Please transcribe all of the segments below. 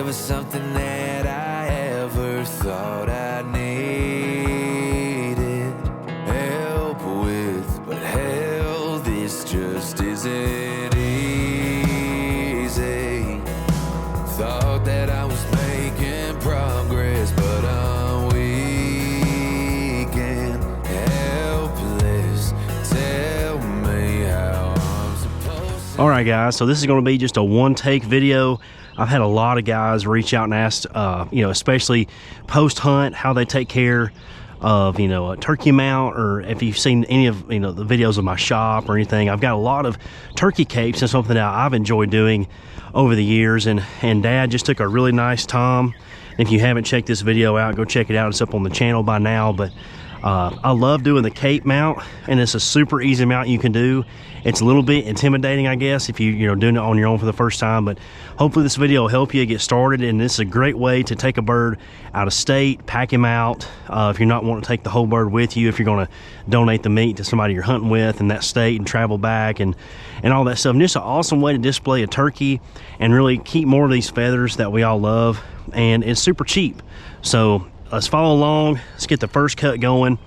never something that I ever thought I needed help with, but hell, this just isn't easy. Thought that I was making progress, but I'm weak and helpless. Tell me how I'm supposed to. All right, guys, so this is going to be just a one-take video. I've had a lot of guys reach out and ask, especially post-hunt, how they take care of, a turkey mount, or if you've seen any of, the videos of my shop or anything. I've got a lot of turkey capes and something that I've enjoyed doing over the years, and Dad just took a really nice time. If you haven't checked this video out, go check it out. It's up on the channel by now, but I love doing the cape mount, and it's a super easy mount you can do. It's a little bit intimidating, I guess, if you're doing it on your own for the first time, but hopefully this video will help you get started. And this is a great way to take a bird out of state, pack him out, if you're not wanting to take the whole bird with you, if you're going to donate the meat to somebody you're hunting with in that state and travel back and all that stuff. And just an awesome way to display a turkey and really keep more of these feathers that we all love, and it's super cheap. So let's follow along. Let's get the first cut going,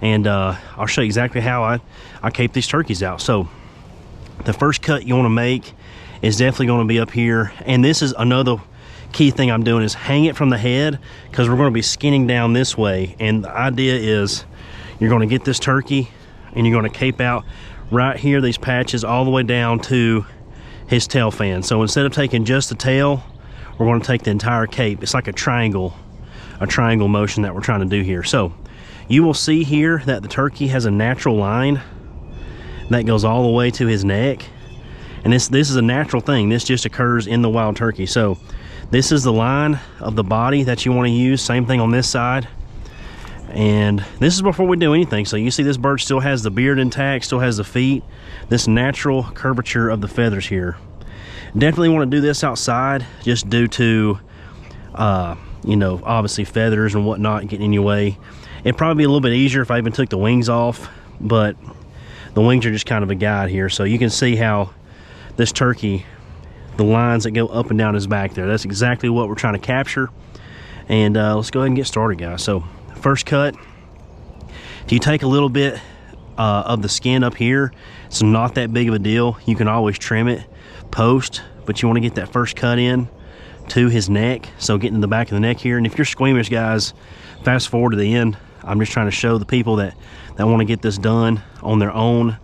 and I'll show you exactly how I cape these turkeys out. So the first cut you want to make is definitely going to be up here, and this is another key thing I'm doing, is hang it from the head, because we're going to be skinning down this way. And the idea is you're going to get this turkey and you're going to cape out right here, these patches, all the way down to his tail fan. So instead of taking just the tail, we're going to take the entire cape. It's like a triangle motion that we're trying to do here. So you will see here that the turkey has a natural line that goes all the way to his neck, and this is a natural thing. This just occurs in the wild turkey. So this is the line of the body that you want to use. Same thing on this side, and this is before we do anything. So you see this bird still has the beard intact, still has the feet, this natural curvature of the feathers here. Definitely want to do this outside, just due to obviously feathers and whatnot getting in your way. It'd probably be a little bit easier if I even took the wings off, but the wings are just kind of a guide here. So you can see how this turkey, the lines that go up and down his back there, that's exactly what we're trying to capture. And let's go ahead and get started, guys. So first cut, if you take a little bit of the skin up here, it's not that big of a deal. You can always trim it post, but you want to get that first cut in to his neck, so getting to the back of the neck here. And if you're squeamish, guys, fast forward to the end. I'm just trying to show the people that want to get this done on their own,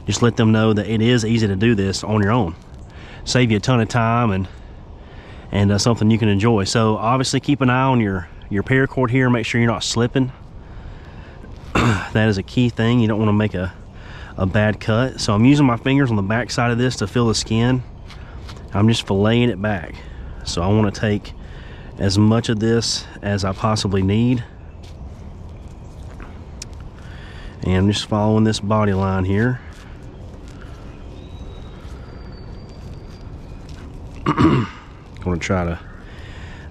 just let them know that it is easy to do this on your own. Save you a ton of time and something you can enjoy. So obviously keep an eye on your paracord here. Make sure you're not slipping. That is a key thing. You don't want to make a bad cut. So I'm using my fingers on the back side of this to feel the skin. I'm just filleting it back. So I want to take as much of this as I possibly need. And I'm just following this body line here. I'm going to try to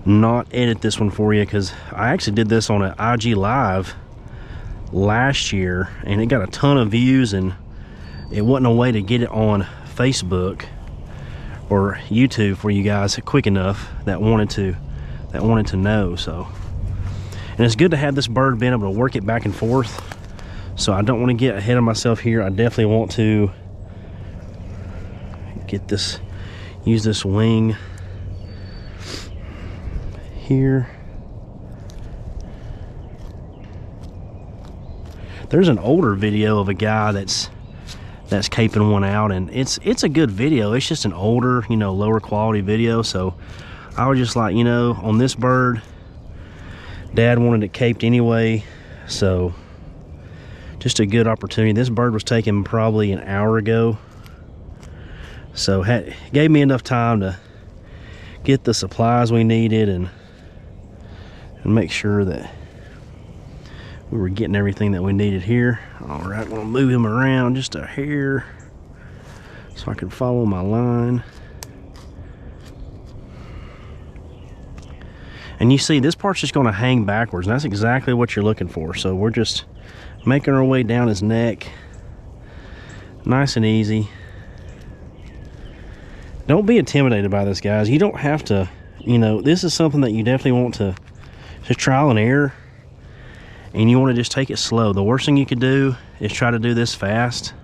not edit this one for you, because I actually did this on an IG Live last year and it got a ton of views, and it wasn't a way to get it on Facebook or YouTube for you guys quick enough that wanted to know. So, and it's good to have this bird being able to work it back and forth. So I don't want to get ahead of myself here. I definitely want to get this, use this wing here. There's an older video of a guy that's caping one out, and it's a good video. It's just an older, lower quality video. So I was just like, on this bird, Dad wanted it caped anyway, so just a good opportunity. This bird was taken probably an hour ago, so gave me enough time to get the supplies we needed and make sure that we were getting everything that we needed here. All right, I'm gonna move him around just a hair so I can follow my line. And you see this part's just gonna hang backwards, and that's exactly what you're looking for. So we're just making our way down his neck, nice and easy. Don't be intimidated by this, guys. You don't have to you know, this is something that you definitely want to trial and error, and you want to just take it slow. The worst thing you could do is try to do this fast.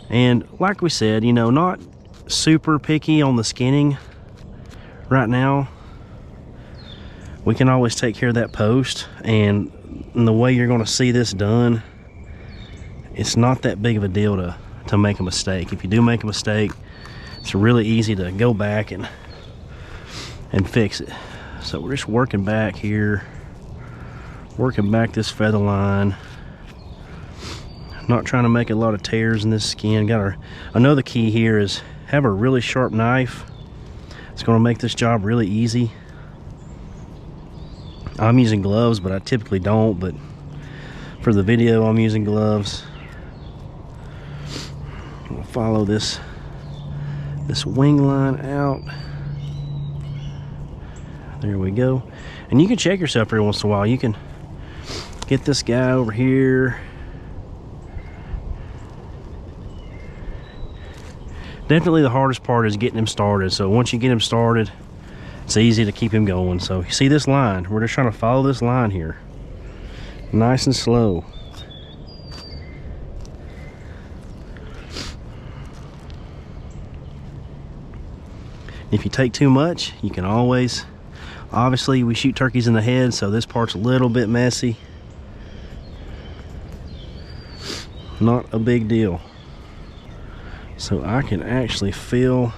And like we said, you know, not super picky on the skinning right now. We can always take care of that post, and the way you're going to see this done, it's not that big of a deal to make a mistake. If you do make a mistake, it's really easy to go back and fix it. So we're just working back here, working back this feather line, not trying to make a lot of tears in this skin. Another key here is have a really sharp knife. It's going to make this job really easy. I'm using gloves, but I typically don't, but for the video I'm using gloves. We'll follow this wing line out. There we go. And you can check yourself every once in a while. You can get this guy over here. Definitely the hardest part is getting him started. So once you get him started, it's easy to keep him going. So you see this line, we're just trying to follow this line here, nice and slow. If you take too much, you can always, obviously we shoot turkeys in the head, so this part's a little bit messy. Not a big deal. So I can actually feel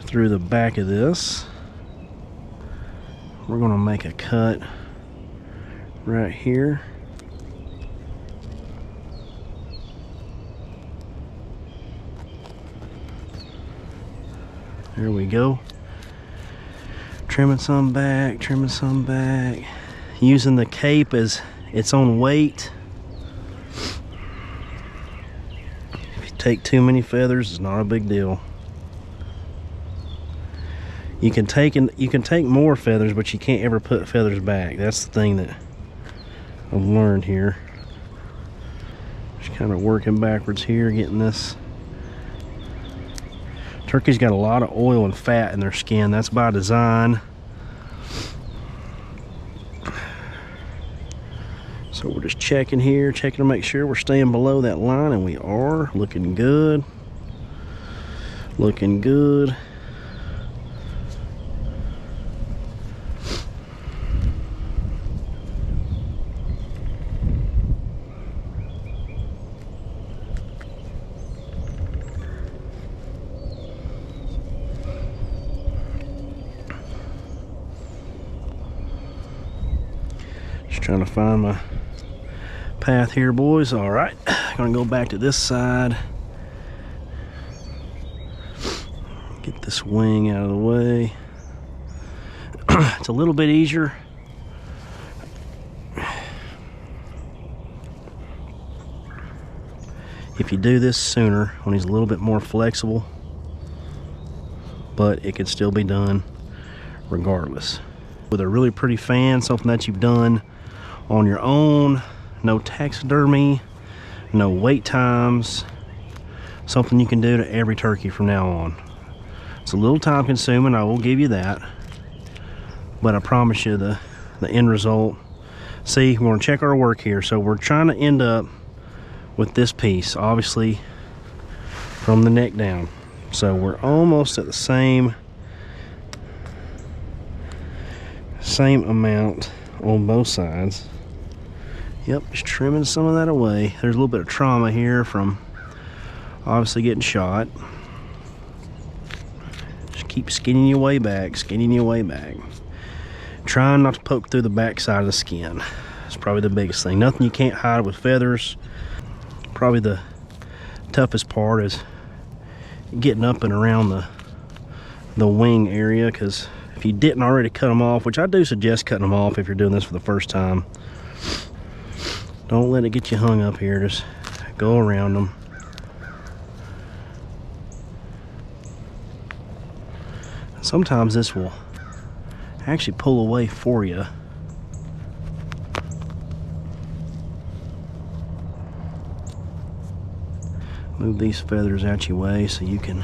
through the back of this. We're gonna make a cut right here. There we go. Trimming some back, trimming some back. Using the cape as its own weight. If you take too many feathers, it's not a big deal. You can take more feathers, but you can't ever put feathers back. That's the thing that I've learned here. Just kind of working backwards here, getting this. Turkey's got a lot of oil and fat in their skin. That's by design. So we're just checking here, checking to make sure we're staying below that line, and we are. Looking good. Looking good. Just trying to find my path here, boys. All right, gonna go back to this side. Get this wing out of the way. It's a little bit easier. If you do this sooner, when he's a little bit more flexible, but it can still be done regardless. With a really pretty fan, something that you've done on your own, no taxidermy, no wait times, something you can do to every turkey from now on. It's a little time consuming, I will give you that, but I promise you the end result. See, we're gonna check our work here. So we're trying to end up with this piece, obviously from the neck down. So we're almost at the same amount on both sides. Yep, just trimming some of that away. There's a little bit of trauma here from obviously getting shot. Just keep skinning your way back, skinning your way back. Trying not to poke through the back side of the skin. It's probably the biggest thing. Nothing you can't hide with feathers. Probably the toughest part is getting up and around the wing area, because if you didn't already cut them off, which I do suggest cutting them off if you're doing this for the first time, don't let it get you hung up here. Just go around them. Sometimes this will actually pull away for you. Move these feathers out your way so you can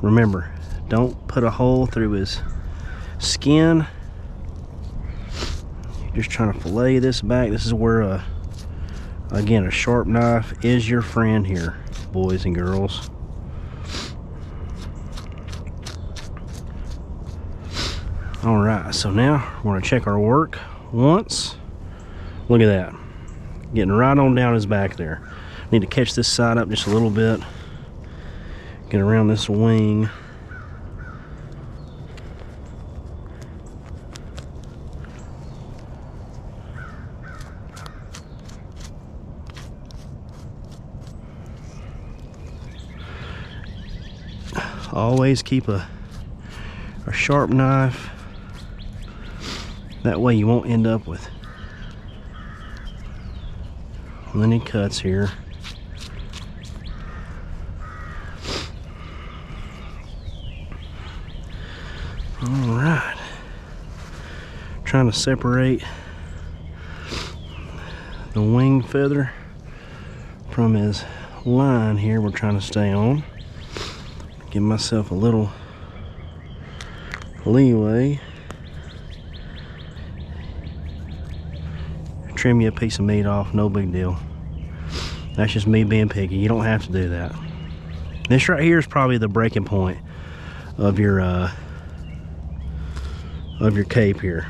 remember, Don't put a hole through his skin. You're just trying to fillet this back. This is where, again, a sharp knife is your friend here, boys and girls. All right, so now we're gonna check our work once. Look at that, getting right on down his back there. Need to catch this side up just a little bit. Get around this wing. Always keep a sharp knife. That way you won't end up with any cuts here. All right. Trying to separate the wing feather from his line here we're trying to stay on. Give myself a little leeway. Trim you a piece of meat off, no big deal. That's just me being picky. You don't have to do that. This right here is probably the breaking point of your cape here.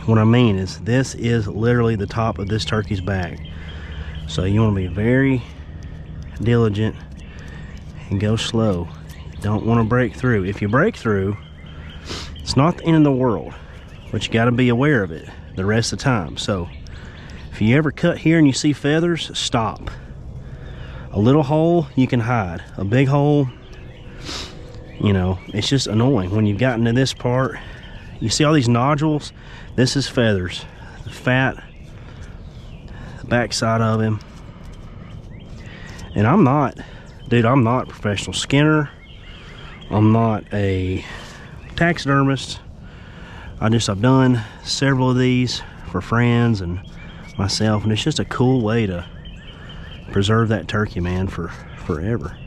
What I mean is, this is literally the top of this turkey's back. So you want to be very diligent and go slow. You don't want to break through. If you break through, it's not the end of the world, but you got to be aware of it the rest of the time. So if you ever cut here and you see feathers, stop. A little hole you can hide. A big hole, you know, it's just annoying. When you've gotten to this part, you see all these nodules? This is feathers. The fat, the backside of him. And I'm not a professional skinner. I'm not a taxidermist. I've done several of these for friends and myself, and it's just a cool way to preserve that turkey, man, for forever.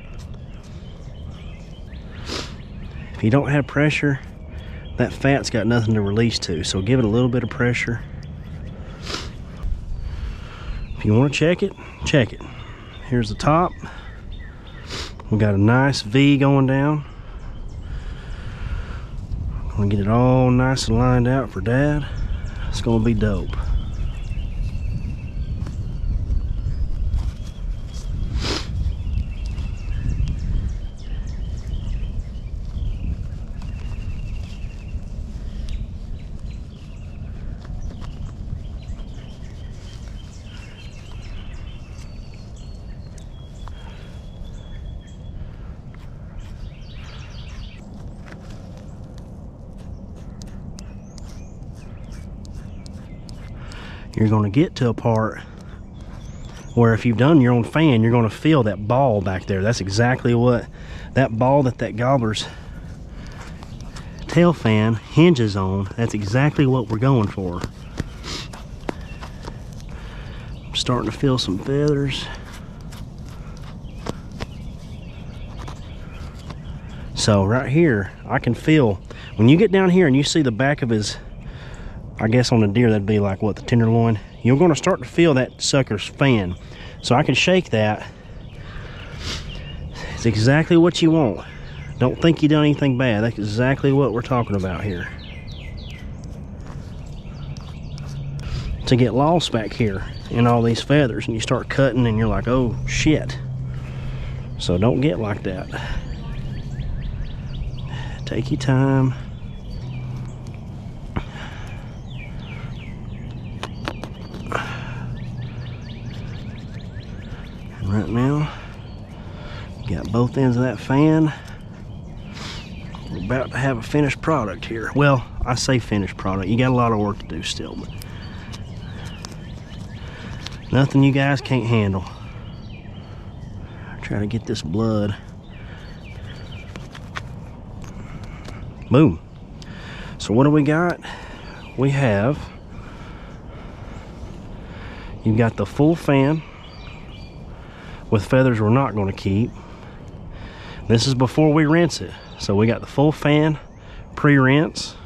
If you don't have pressure, that fat's got nothing to release to, so give it a little bit of pressure. If you want to check it, check it. Here's the top. We got a nice V going down. Gonna get it all nice and lined out for Dad. It's gonna be dope. You're going to get to a part where if you've done your own fan, you're going to feel that ball back there. That's exactly what that ball that gobbler's tail fan hinges on. That's exactly what we're going for. I'm starting to feel some feathers. So right here, I can feel, when you get down here and you see the back of his, I guess on a deer that'd be like what, the tenderloin, you're going to start to feel that sucker's fan. So I can shake that. It's exactly what you want. Don't think you done anything bad. That's exactly what we're talking about here. To get lost back here in all these feathers and you start cutting and you're like, oh shit. So don't get like that. Take your time. Right now, got both ends of that fan. We're about to have a finished product here. Well, I say finished product. You got a lot of work to do still, but nothing you guys can't handle. Try to get this blood. Boom. So what do we got? We have, you've got the full fan with feathers we're not going to keep. This is before we rinse it. So we got the full fan pre-rinse,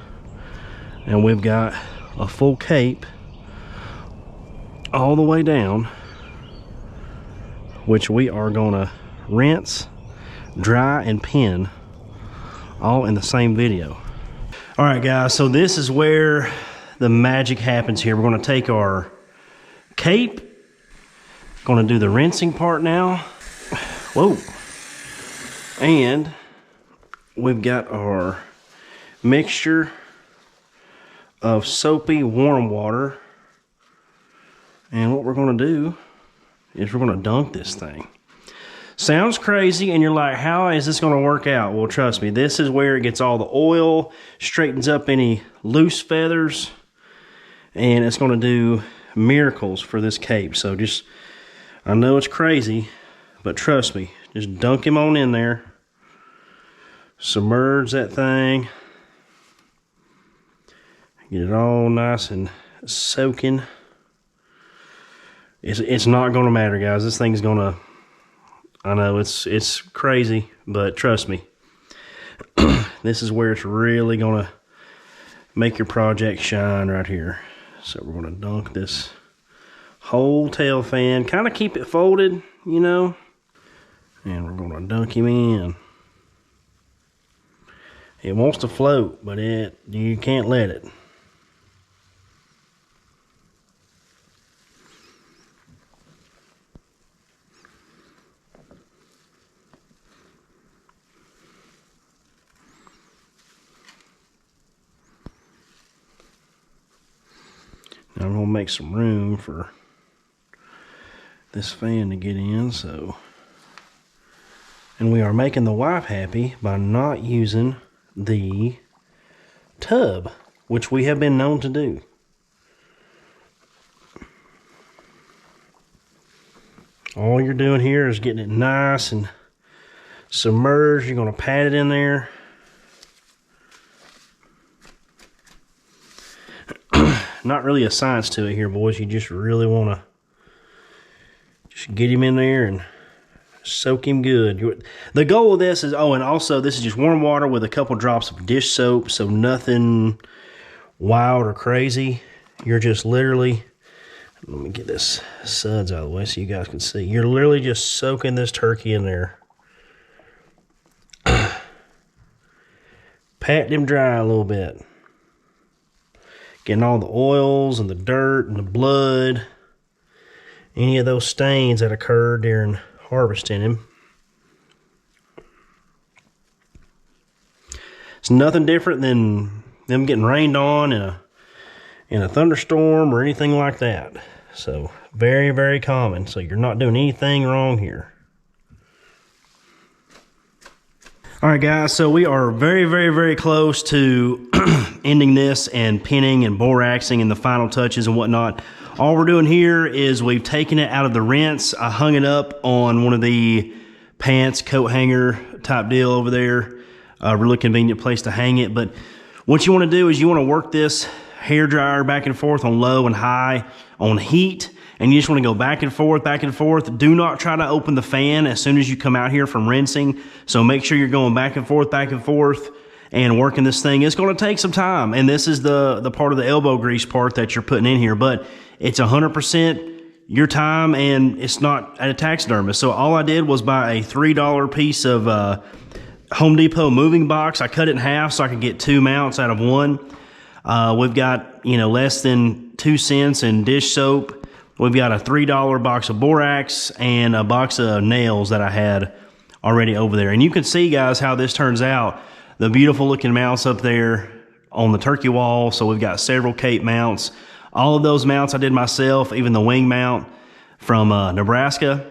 and we've got a full cape all the way down, which we are gonna rinse, dry, and pin all in the same video. All right, guys, so this is where the magic happens here. We're gonna take our cape, gonna do the rinsing part now. Whoa. And we've got our mixture of soapy warm water. And what we're gonna do is we're gonna dunk this thing. Sounds crazy, and you're like, how is this gonna work out? Well, trust me, this is where it gets all the oil, straightens up any loose feathers, and it's gonna do miracles for this cape. So just, I know it's crazy, but trust me, just dunk him on in there. Submerge that thing. Get it all nice and soaking. It's not gonna matter, guys. This thing's gonna, I know it's crazy, but trust me, this is where it's really gonna make your project shine right here. So we're gonna dunk this whole tail fan, kind of keep it folded, you know, and we're gonna dunk him in. It wants to float, but you can't let it. Now I'm gonna make some room for this fan to get in, so. And we are making the wife happy by not using the tub, which we have been known to do. All you're doing here is getting it nice and submerged. You're gonna pat it in there. Not really a science to it here, boys. You just really want to just get him in there and soak him good. The goal of this is, oh, and also this is just warm water with a couple drops of dish soap, so nothing wild or crazy. You're just literally, let me get this suds out of the way so you guys can see. You're literally just soaking this turkey in there. Patting him dry a little bit. Getting all the oils and the dirt and the blood, any of those stains that occurred during harvesting him. It's nothing different than them getting rained on in a thunderstorm or anything like that. So very, very common. So you're not doing anything wrong here. All right, guys, so we are very, very, very close to ending this and pinning and boraxing and the final touches and whatnot. All we're doing here is we've taken it out of the rinse. I hung it up on one of the pants, coat hanger type deal over there. A really convenient place to hang it. But what you want to do is you want to work this hair dryer back and forth on low and high on heat. And you just want to go back and forth, back and forth. Do not try to open the fan as soon as you come out here from rinsing. So make sure you're going back and forth, and working this thing. It's going to take some time. And this is the part of the elbow grease part that you're putting in here. But it's 100% your time, and it's not at a taxidermist. So all I did was buy a $3 piece of Home Depot moving box. I cut it in half so I could get 2 mounts out of one. We've got, less than 2 cents in dish soap. We've got a $3 box of borax and a box of nails that I had already over there. And you can see, guys, how this turns out. The beautiful looking mounts up there on the turkey wall. So we've got several cape mounts. All of those mounts I did myself, even the wing mount from Nebraska.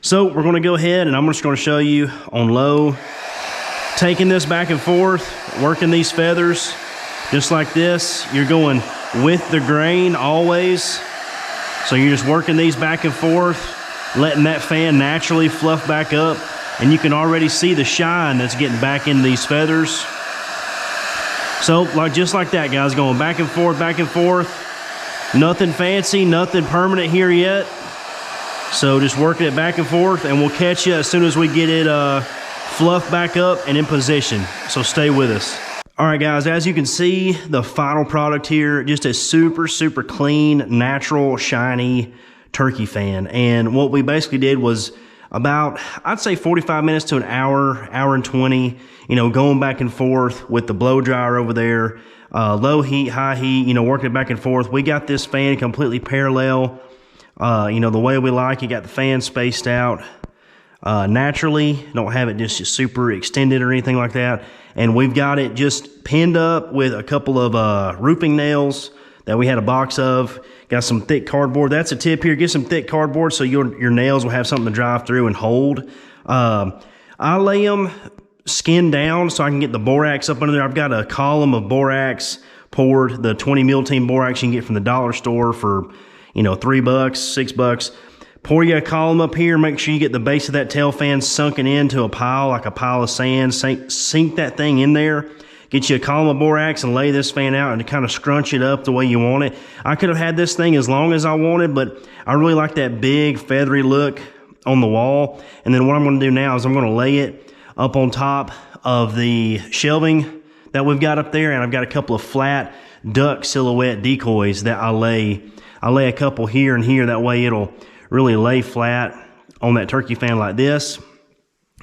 So we're going to go ahead and I'm just going to show you on low, taking this back and forth, working these feathers just like this. You're going with the grain always. So you're just working these back and forth, letting that fan naturally fluff back up. And you can already see the shine that's getting back into these feathers. So just like that, guys, going back and forth, back and forth. Nothing fancy, nothing permanent here yet. So just working it back and forth, and we'll catch you as soon as we get it fluff back up and in position. So stay with us. All right, guys, as you can see, the final product here, just a super, super clean, natural, shiny turkey fan. And what we basically did was about, I'd say 45 minutes to an hour, hour and 20, you know, going back and forth with the blow dryer over there, low heat, high heat, you know, working it back and forth. We got this fan completely parallel, you know, the way we like it. Got the fan spaced out naturally, don't have it just super extended or anything like that. And we've got it just pinned up with a couple of roofing nails that we had a box of. Got some thick cardboard. That's a tip here. Get some thick cardboard so your nails will have something to drive through and hold. I lay them skin down so I can get the borax up under there. I've got a column of borax poured, the 20 mil team borax you can get from the dollar store for, you know, $3, $6. Pour you a column up here. Make sure you get the base of that tail fan sunken into a pile, like a pile of sand. Sink that thing in there. Get you a column of borax and lay this fan out and kind of scrunch it up the way you want it. I could have had this thing as long as I wanted, but I really like that big feathery look on the wall. And then what I'm going to do now is I'm going to lay it up on top of the shelving that we've got up there. And I've got a couple of flat duck silhouette decoys that I lay a couple here and here. That way it'll really lay flat on that turkey fan like this.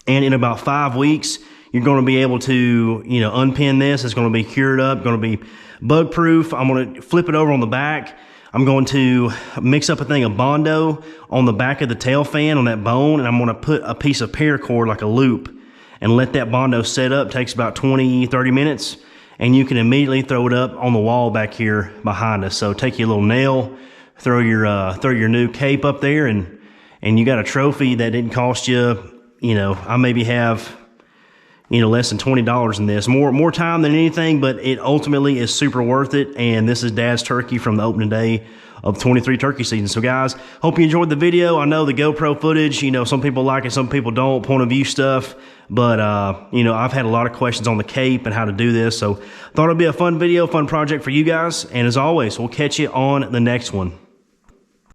And in about 5 weeks, you're going to be able to, you know, unpin this. It's going to be cured up, going to be bug proof. I'm going to flip it over on the back. I'm going to mix up a thing of Bondo on the back of the tail fan on that bone, and I'm going to put a piece of paracord, like a loop, and let that Bondo set up. It takes about 20, 30 minutes, and you can immediately throw it up on the wall back here behind us. So take your little nail, throw your new cape up there, and you got a trophy that didn't cost you, you know, I maybe have, you know, less than $20 in this. More time than anything, but it ultimately is super worth it. And this is Dad's turkey from the opening day of 23 turkey season. So guys, hope you enjoyed the video. I know the GoPro footage, you know, some people like it, some people don't, point of view stuff. But, you know, I've had a lot of questions on the cape and how to do this. So thought it'd be a fun video, fun project for you guys. And as always, we'll catch you on the next one.